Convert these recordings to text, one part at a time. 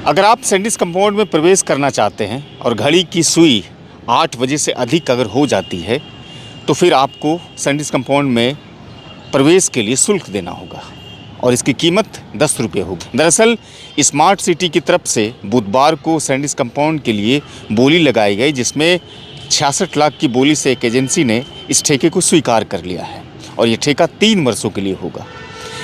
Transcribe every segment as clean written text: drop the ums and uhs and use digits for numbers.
अगर आप Sandis compound में प्रवेश करना चाहते हैं और घड़ी की सुई 8 बजे से अधिक अगर हो जाती है तो फिर आपको सैंडिस कंपाउंड में प्रवेश के लिए शुल्क देना होगा और इसकी कीमत 10 रुपये होगी। दरअसल स्मार्ट सिटी की तरफ से बुधवार को सैंडिस कंपाउंड के लिए बोली लगाई गई, जिसमें 66 लाख की बोली से एक एजेंसी ने इस ठेके को स्वीकार कर लिया है और ये ठेका 3 वर्षों के लिए होगा।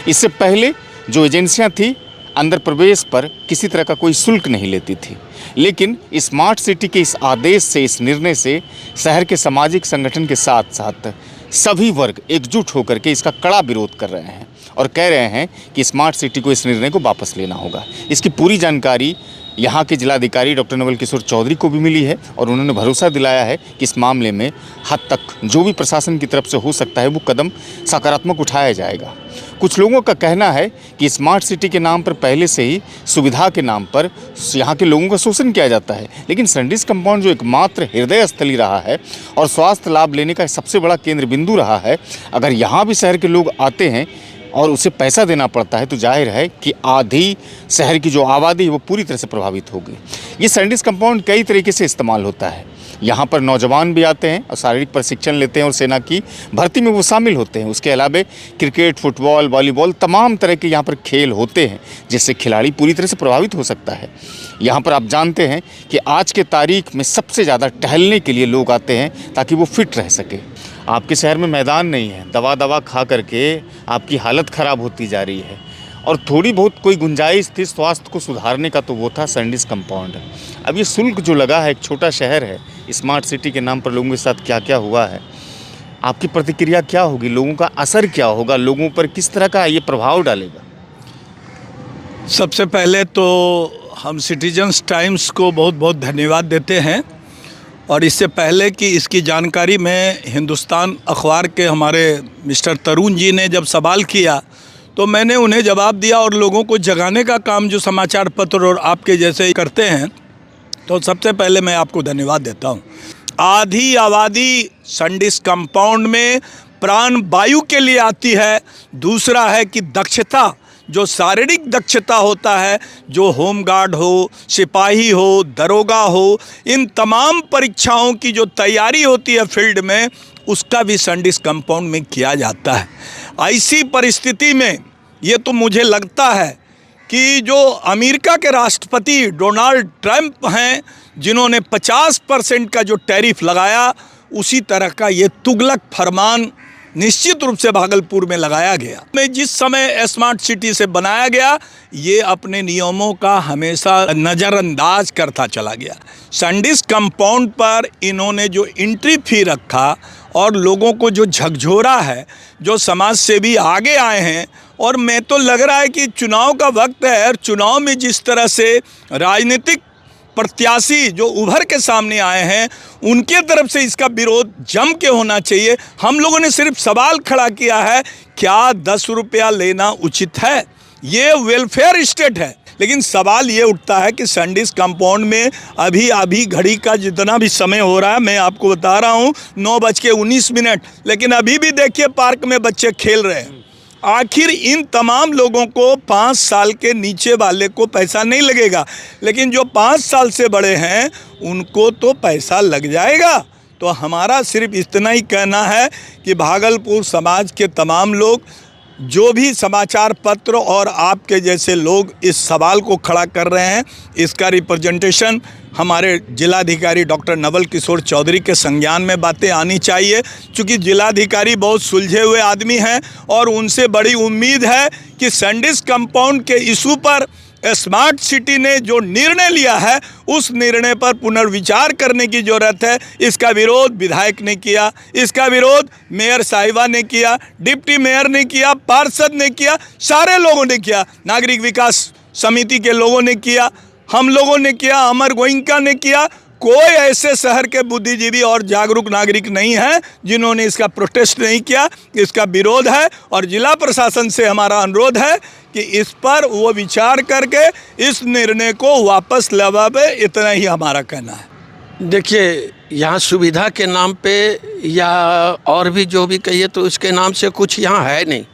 इससे पहले जो एजेंसियां थी अंदर प्रवेश पर किसी तरह का कोई शुल्क नहीं लेती थी, लेकिन स्मार्ट सिटी के इस आदेश से, इस निर्णय से शहर के सामाजिक संगठन के साथ साथ सभी वर्ग एकजुट होकर के इसका कड़ा विरोध कर रहे हैं और कह रहे हैं कि स्मार्ट सिटी को इस निर्णय को वापस लेना होगा। इसकी पूरी जानकारी यहाँ के जिलाधिकारी डॉक्टर नवल किशोर चौधरी को भी मिली है और उन्होंने भरोसा दिलाया है कि इस मामले में हद तक जो भी प्रशासन की तरफ से हो सकता है वो कदम सकारात्मक उठाया जाएगा। कुछ लोगों का कहना है कि स्मार्ट सिटी के नाम पर पहले से ही सुविधा के नाम पर यहाँ के लोगों का शोषण किया जाता है, लेकिन सैंडिस कंपाउंड जो एकमात्र हृदय स्थली रहा है और स्वास्थ्य लाभ लेने का सबसे बड़ा केंद्र बिंदु रहा है, अगर यहाँ भी शहर के लोग आते हैं और उसे पैसा देना पड़ता है तो जाहिर है कि आधी शहर की जो आबादी है वो पूरी तरह से प्रभावित होगी। ये सैंडिस कंपाउंड कई तरीके से इस्तेमाल होता है। यहाँ पर नौजवान भी आते हैं और शारीरिक प्रशिक्षण लेते हैं और सेना की भर्ती में वो शामिल होते हैं। उसके अलावा क्रिकेट, फुटबॉल, वॉलीबॉल, तमाम तरह के यहाँ पर खेल होते हैं जिससे खिलाड़ी पूरी तरह से प्रभावित हो सकता है। यहाँ पर आप जानते हैं कि आज के तारीख में सबसे ज़्यादा टहलने के लिए लोग आते हैं ताकि वो फिट रह सके। आपके शहर में मैदान नहीं है, दवा खा करके आपकी हालत ख़राब होती जा रही है और थोड़ी बहुत कोई गुंजाइश थी स्वास्थ्य को सुधारने का तो वो था सैंडिस कंपाउंड। अब ये शुल्क जो लगा है, एक छोटा शहर है, स्मार्ट सिटी के नाम पर लोगों के साथ क्या क्या हुआ है, आपकी प्रतिक्रिया क्या होगी? लोगों का असर क्या होगा? लोगों पर किस तरह का ये प्रभाव डालेगा? सबसे पहले तो हम सिटीजन्स टाइम्स को बहुत बहुत धन्यवाद देते हैं और इससे पहले कि इसकी जानकारी में हिंदुस्तान अखबार के हमारे मिस्टर तरुण जी ने जब सवाल किया तो मैंने उन्हें जवाब दिया और लोगों को जगाने का काम जो समाचार पत्र और आपके जैसे करते हैं, तो सबसे पहले मैं आपको धन्यवाद देता हूं। आधी आबादी सैंडिस कंपाउंड में प्राण वायु के लिए आती है। दूसरा है कि दक्षता, जो शारीरिक दक्षता होता है, जो होमगार्ड हो, सिपाही हो, दरोगा हो, इन तमाम परीक्षाओं की जो तैयारी होती है फील्ड में, उसका भी सैंडिस कंपाउंड में किया जाता है। ऐसी परिस्थिति में ये तो मुझे लगता है कि जो अमेरिका के राष्ट्रपति डोनाल्ड ट्रंप हैं, जिन्होंने 50% का जो टैरिफ लगाया, उसी तरह का ये तुगलक फरमान निश्चित रूप से भागलपुर में लगाया गया। में जिस समय स्मार्ट सिटी से बनाया गया, ये अपने नियमों का हमेशा नज़रअंदाज करता चला गया। सैंडिस कंपाउंड पर इन्होंने जो एंट्री फी रखा और लोगों को जो झकझोरा है, जो समाज सेवी आगे आए हैं, और मैं तो लग रहा है कि चुनाव का वक्त है और चुनाव में जिस तरह से राजनीतिक प्रत्याशी जो उभर के सामने आए हैं, उनके तरफ से इसका विरोध जम के होना चाहिए। हम लोगों ने सिर्फ सवाल खड़ा किया है, क्या 10 रुपया लेना उचित है? ये वेलफेयर स्टेट है, लेकिन सवाल ये उठता है कि सैंडिस कंपाउंड में अभी घड़ी का जितना भी समय हो रहा है, मैं आपको बता रहा हूँ 9:19, लेकिन अभी भी देखिए पार्क में बच्चे खेल रहे हैं। आखिर इन तमाम लोगों को 5 साल के नीचे वाले को पैसा नहीं लगेगा, लेकिन जो 5 साल से बड़े हैं उनको तो पैसा लग जाएगा। तो हमारा सिर्फ इतना ही कहना है कि भागलपुर समाज के तमाम लोग, जो भी समाचार पत्र और आपके जैसे लोग इस सवाल को खड़ा कर रहे हैं, इसका रिप्रेजेंटेशन हमारे जिलाधिकारी डॉक्टर नवल किशोर चौधरी के संज्ञान में बातें आनी चाहिए, क्योंकि जिलाधिकारी बहुत सुलझे हुए आदमी हैं और उनसे बड़ी उम्मीद है कि सैंडिस कंपाउंड के इशू पर स्मार्ट सिटी ने जो निर्णय लिया है, उस निर्णय पर पुनर्विचार करने की ज़रूरत है। इसका विरोध विधायक ने किया, इसका विरोध मेयर साहिबा ने किया, डिप्टी मेयर ने किया, पार्षद ने किया, सारे लोगों ने किया, नागरिक विकास समिति के लोगों ने किया, हम लोगों ने किया, अमर गोइंका ने किया। कोई ऐसे शहर के बुद्धिजीवी और जागरूक नागरिक नहीं है जिन्होंने इसका प्रोटेस्ट नहीं किया। इसका विरोध है और जिला प्रशासन से हमारा अनुरोध है कि इस पर वो विचार करके इस निर्णय को वापस लवावे। इतना ही हमारा कहना है। देखिए, यहाँ सुविधा के नाम पे या और भी जो भी कहिए तो उसके नाम से कुछ यहाँ है नहीं।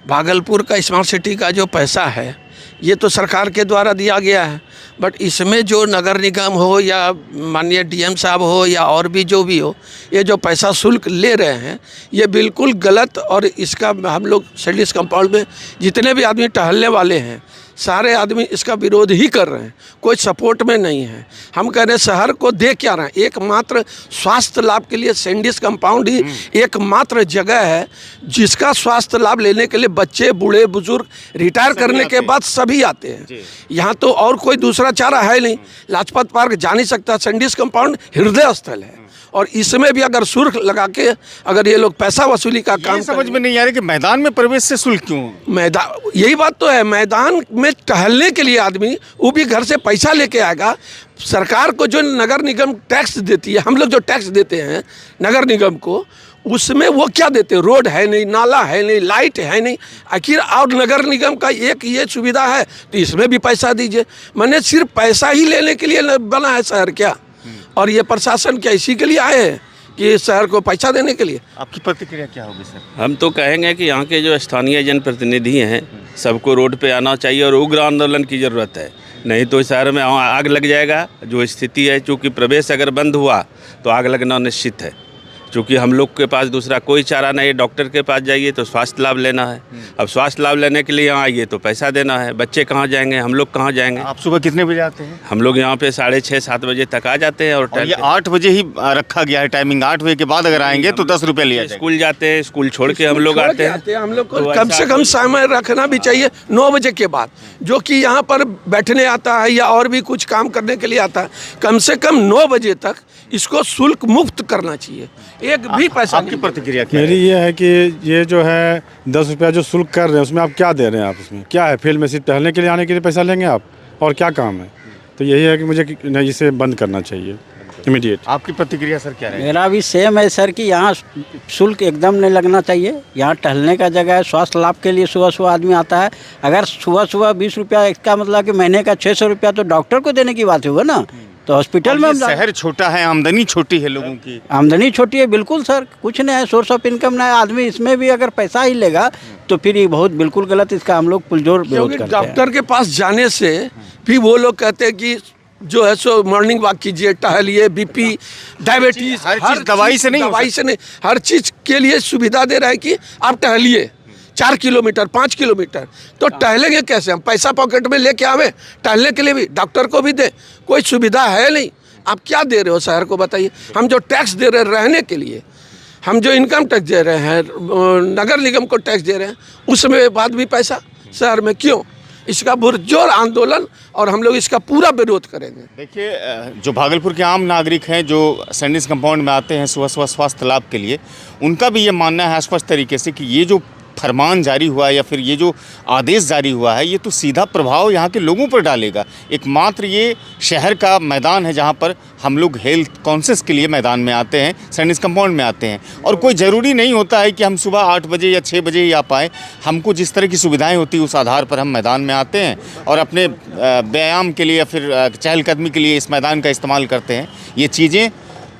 भागलपुर का स्मार्ट सिटी का जो पैसा है, ये तो सरकार के द्वारा दिया गया है, बट इसमें जो नगर निगम हो या माननीय डीएम साहब हो या और भी जो भी हो, ये जो पैसा शुल्क ले रहे हैं ये बिल्कुल गलत। और इसका हम लोग सैंडिस कंपाउंड में जितने भी आदमी टहलने वाले हैं सारे आदमी इसका विरोध ही कर रहे हैं, कोई सपोर्ट में नहीं है। हम कह रहे हैं शहर को दे क्या रहे हैं, एकमात्र स्वास्थ्य लाभ के लिए सैंडिस कंपाउंड ही एकमात्र जगह है जिसका स्वास्थ्य लाभ लेने के लिए बच्चे, बूढ़े, बुजुर्ग, रिटायर करने के बाद सभी आते हैं। यहाँ तो और कोई दूसरा चारा है नहीं। लाजपत पार्क जा नहीं सकता, सैंडिस कंपाउंड हृदय स्थल है। और इसमें भी अगर शुल्क लगा के अगर ये लोग पैसा वसूली का काम समझ में नहीं आ रहा कि मैदान में प्रवेश से शुल्क क्यों? मैदान, यही बात तो है, मैदान में टहलने के लिए आदमी वो भी घर से पैसा लेके आएगा। सरकार को जो नगर निगम टैक्स देती है, हम लोग जो टैक्स देते हैं नगर निगम को, उसमें वो क्या देते हैं? रोड है नहीं, नाला है नहीं, लाइट है नहीं। आखिर और नगर निगम का एक ये सुविधा है तो इसमें भी पैसा दीजिए। मैंने सिर्फ पैसा ही लेने के लिए बना है शहर क्या? और ये प्रशासन क्या इसी के लिए आए हैं कि शहर को पैसा देने के लिए? आपकी प्रतिक्रिया क्या होगी सर? हम तो कहेंगे कि यहाँ के जो स्थानीय जनप्रतिनिधि हैं सबको रोड पे आना चाहिए और उग्र आंदोलन की ज़रूरत है, नहीं तो शहर में आग लग जाएगा। जो स्थिति है, चूँकि प्रवेश अगर बंद हुआ तो आग लगना निश्चित है। क्योंकि हम लोग के पास दूसरा कोई चारा नहीं है। डॉक्टर के पास जाइए तो स्वास्थ्य लाभ लेना है, अब स्वास्थ्य लाभ लेने के लिए यहाँ आइए तो पैसा देना है। बच्चे कहाँ जाएंगे, हम लोग कहाँ जाएंगे? आप सुबह कितने बजे आते हैं? हम लोग यहाँ पे 6:30-7 बजे तक आ जाते हैं। और ये 8 बजे ही रखा गया है टाइमिंग, 8 बजे के बाद अगर आएंगे तो 10 रुपये लिया जाएगा। स्कूल जाते हैं, स्कूल छोड़ के हम लोग आते हैं। हम लोग को कम से कम समय रखना भी चाहिए 9 बजे के बाद, जो कि यहाँ पर बैठने आता है या और भी कुछ काम करने के लिए आता है। कम से कम 9 बजे तक इसको शुल्क मुक्त करना चाहिए, एक भी पैसा। आपकी प्रतिक्रिया क्या मेरी ये है कि ये जो है 10 रुपया जो शुल्क कर रहे हैं उसमें आप क्या दे रहे हैं? आप उसमें क्या है? फील्ड में सिर्फ टहलने के लिए आने के लिए पैसा लेंगे आप, और क्या काम है? तो यही है कि मुझे नहीं, इसे बंद करना चाहिए इमीडिएट। आपकी प्रतिक्रिया सर क्या है? मेरा भी सेम है सर कि यहाँ शुल्क एकदम नहीं लगना चाहिए। यहाँ टहलने का जगह है, स्वास्थ्य लाभ के लिए सुबह सुबह आदमी आता है। अगर सुबह सुबह 20 रुपया, इसका मतलब कि महीने का 600 रुपया तो डॉक्टर को देने की बात होगा ना, तो हॉस्पिटल में। शहर छोटा है, आमदनी छोटी है लोगों की। आमदनी छोटी है, बिल्कुल सर, कुछ नहीं है, सोर्स ऑफ इनकम नहीं है। आदमी इसमें भी अगर पैसा ही लेगा तो फिर ये बहुत बिल्कुल गलत, इसका हम लोग पुरजोर विरोध करते हैं। डॉक्टर के पास जाने से भी वो लोग कहते हैं कि जो है सो मॉर्निंग वॉक कीजिए, टहलिए, बीपी, डायबिटीज, हर चीज दवाई से नहीं, हर चीज के लिए सुविधा दे रहा है कि आप टहलिए 4 किलोमीटर, 5 किलोमीटर। तो टहलेंगे कैसे? हम पैसा पॉकेट में लेके आवे टहलने के लिए भी, डॉक्टर को भी दे, कोई सुविधा है नहीं। आप क्या दे रहे हो शहर को बताइए? हम जो टैक्स दे रहे हैं रहने के लिए, हम जो इनकम टैक्स दे रहे हैं, नगर निगम को टैक्स दे रहे हैं, उसमें बाद भी पैसा शहर में क्यों? इसका पुरजोर आंदोलन और हम लोग इसका पूरा विरोध करेंगे। देखिए, जो भागलपुर के आम नागरिक हैं जो सैंडिस कंपाउंड में आते हैं सुबह सुबह स्वास्थ्य लाभ के लिए, उनका भी ये मानना है स्पष्ट तरीके से कि ये जो फरमान जारी हुआ है या फिर ये जो आदेश जारी हुआ है, ये तो सीधा प्रभाव यहाँ के लोगों पर डालेगा। एकमात्र ये शहर का मैदान है जहाँ पर हम लोग हेल्थ कॉन्शियस के लिए मैदान में आते हैं, सैंडिस कंपाउंड में आते हैं। और कोई ज़रूरी नहीं होता है कि हम सुबह 8 बजे या 6 बजे ही आ पाएँ। हमको जिस तरह की सुविधाएं होती हैं उस आधार पर हम मैदान में आते हैं और अपने व्यायाम के लिए या फिर चहलकदमी के लिए इस मैदान का इस्तेमाल करते हैं। ये चीज़ें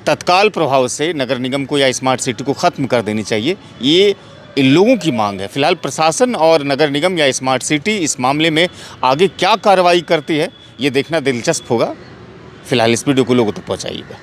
तत्काल प्रभाव से नगर निगम को या स्मार्ट सिटी को ख़त्म कर देनी चाहिए, ये इन लोगों की मांग है। फिलहाल प्रशासन और नगर निगम या स्मार्ट सिटी इस मामले में आगे क्या कार्रवाई करती है ये देखना दिलचस्प होगा। फिलहाल इस वीडियो को लोगों तक पहुंचाइएगा।